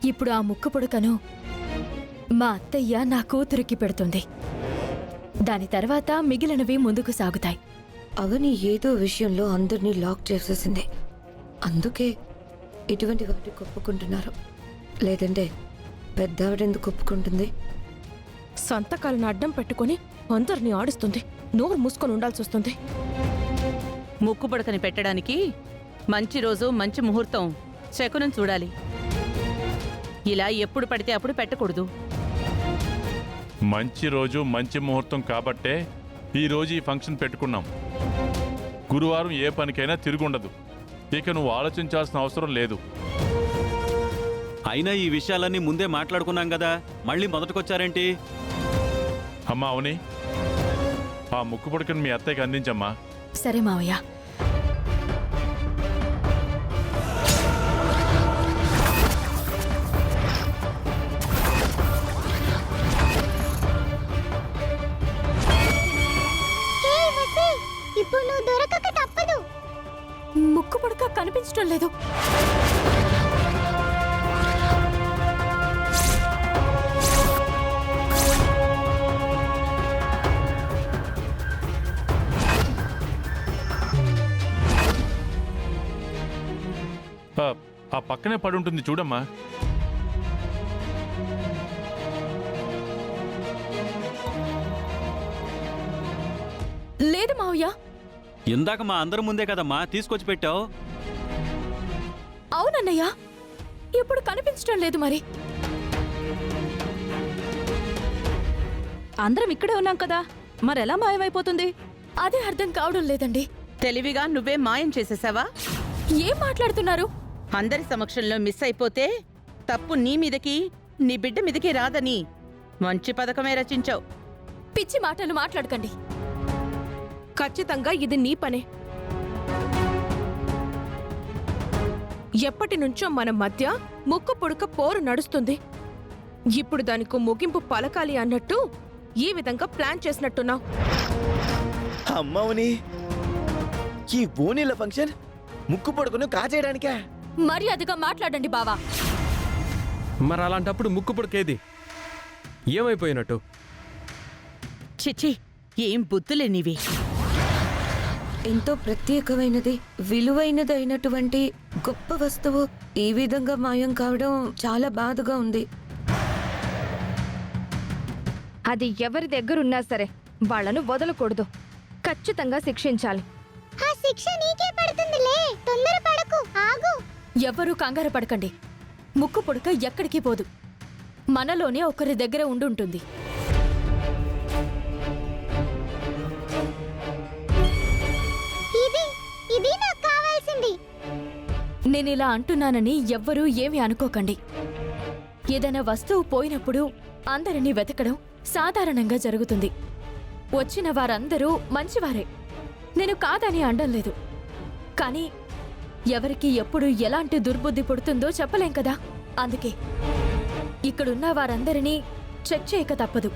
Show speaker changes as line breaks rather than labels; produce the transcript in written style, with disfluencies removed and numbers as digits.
ఇప్పుడు ఆ ముక్కు పుడకను మా అత్తయ్య నా కూతురికి పెడుతుంది. దాని తర్వాత మిగిలినవి ముందుకు సాగుతాయి.
అవని ఏదో విషయంలో అందరినీ లాక్ చేసేసింది. అందుకే ఇటువంటి వాటికి ఒప్పుకుంటున్నారు. లేదంటే పెద్దావిడెందుకు ఒప్పుకుంటుంది?
సంతకాలను అడ్డం పెట్టుకుని అందరినీ ఆడిస్తుంది. నోరు మూసుకొని ఉండాల్సి వస్తుంది.
ముక్కు పుడకని పెట్టడానికి మంచి రోజు మంచి ముహూర్తం శకునం చూడాలి. ఇలా ఎప్పుడు పడితే అప్పుడు పెట్టకూడదు.
మంచి రోజు మంచి ముహూర్తం కాబట్టే ఈరోజు ఈ ఫంక్షన్ పెట్టుకున్నాం. గురువారం ఏ పనికైనా తిరుగుండదు. ఇక నువ్వు ఆలోచించాల్సిన అవసరం లేదు.
అయినా ఈ విషయాలన్నీ ముందే మాట్లాడుకున్నాం కదా, మళ్ళీ మొదటికొచ్చారేంటి?
అమ్మా అవని, ఆ ముక్కు పుడకను మీ అత్తయ్యకి అందించమ్మా.
సరే మావయ్య.
ఇప్పుడు నువ్వు దొరకక తప్పదు.
ముక్కు పుడక కనిపించడం లేదు.
ఆ పక్కనే పడి ఉంటుంది చూడమ్మా.
లేదు మావయ్య.
ఇందాక మా అందరి ముందే కదమ్మా తీసుకొచ్చి పెట్టావు.
అవునన్నయ్య, ఇప్పుడు కనిపించడం లేదు. మరి
అందరం ఇక్కడే ఉన్నాం కదా, మరెలా మాయమైపోతుంది?
అదే అర్థం కావడం లేదండి.
తెలివిగా నువ్వే మాయం చేసేసావా?
ఏం మాట్లాడుతున్నారు?
అందరి సమక్షంలో మిస్ అయిపోతే తప్పు నీ మీదకి, నీ బిడ్డ మీదకి రాదని మంచి పథకమే రచించావు.
పిచ్చి మాటలు మాట్లాడకండి.
ఖచ్చితంగా ఇది నీ పనే. ఎప్పటి నుంచో మన మధ్య ముక్కు పుడక పోరు నడుస్తుంది. ఇప్పుడు దానికి ముగింపు పలకాలి అన్నట్టు ఈ విధంగా ప్లాన్ చేసినట్టున్నావు.
అమ్మవుని, ఈ బోనీల ఫంక్షన్ ముక్కు పొడుకును కాజేయడానికా?
మర్యాదగా మాట్లాడండి బావా.
మరి అలాంటప్పుడు ముక్కు పుడకేది ఏమైపోయినట్టు?
చిచి, ఏం బుద్ధులే నీవి.
ఎంతో ప్రత్యేకమైనది, విలువైనది అయినటువంటి గొప్ప వస్తువు ఈ విధంగా మాయం కావడం చాలా బాధగా ఉంది.
అది ఎవరి దగ్గరున్నా సరే వాళ్లను వదలకూడదు. ఖచ్చితంగా శిక్షించాలి.
ఆ శిక్ష నీకే పడుతుందిలే, తొందర పడకు, ఆగు.
ఎవ్వరూ కంగారు పడకండి. ముక్కు పుడక ఎక్కడికి పోదు. మనలోనే ఒకరి దగ్గర ఉండుంటుంది.
ఇది నాకు కావాల్సింది.
నేనిలా అంటున్నానని ఎవ్వరూ ఏమీ అనుకోకండి. ఏదైనా వస్తువు పోయినప్పుడు అందరినీ వెతకడం సాధారణంగా జరుగుతుంది. వచ్చిన వారందరూ మంచివారే, నేను కాదని అనడం లేదు. కానీ ఎవరికి ఎప్పుడు ఎలాంటి దుర్బుద్ధి పుడుతుందో చెప్పలేం కదా. అందుకే ఇక్కడున్న వారందరినీ చెక్ చేయక తప్పదు.